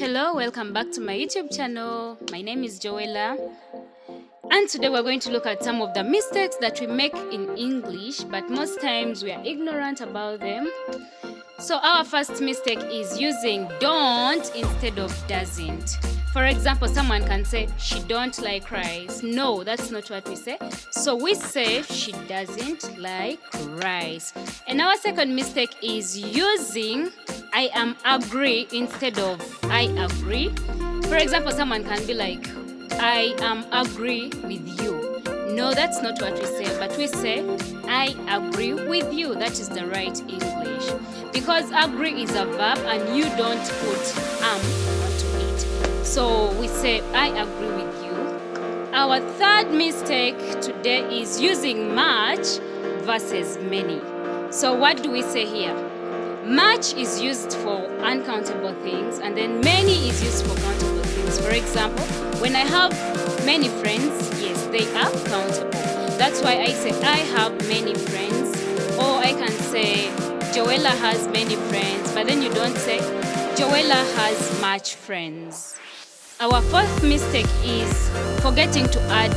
Hello, welcome back to my YouTube channel. My name is Joella, and today we're going to look at some of the mistakes that we make in English, but most times we are ignorant about them. So our first mistake is using don't instead of doesn't. For example, someone can say she don't like rice. No, that's not what we say. So we say she doesn't like rice. And our second mistake is using I am agree instead of I agree. For example, someone can be like I am agree with you. No, that's not what we say, but we say I agree with you. That is the right English. Because agree is a verb and you don't put onto it. So we say I agree with you. Our third mistake today is using much versus many. So what do we say here? Much is used for uncountable things, and then many is used for countable things. For example, when I have many friends, yes, they are countable. That's why I say I have many friends, or I can say Joella has many friends, but then you don't say Joella has much friends. Our fourth mistake is forgetting to add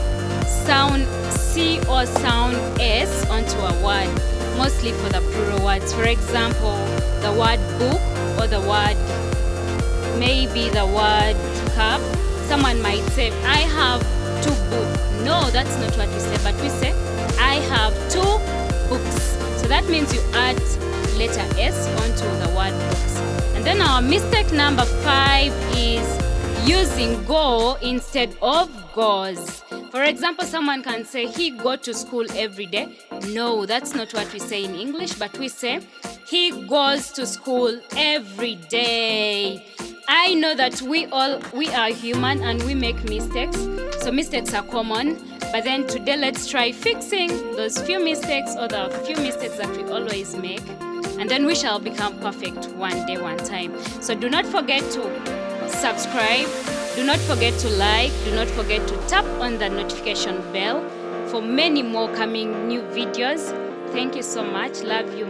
sound C or sound S onto a word, mostly for the plural words. For example, the word book or the word, maybe the word cup. Someone might say, I have 2 books. No, that's not what we say, but we say, I have 2 books. So that means you add letter S onto the word books. And then our mistake number 5 is using go instead of goes. For example, someone can say he go to school every day. No, that's not what we say in English, but we say he goes to school every day. I know that we are human and we make mistakes. So mistakes are common. But then today let's try fixing those few mistakes or the few mistakes that we always make. And then we shall become perfect one day, one time. So do not forget to subscribe. Do not forget to like. Do not forget to tap on the notification bell for many more coming new videos. Thank you so much. Love you.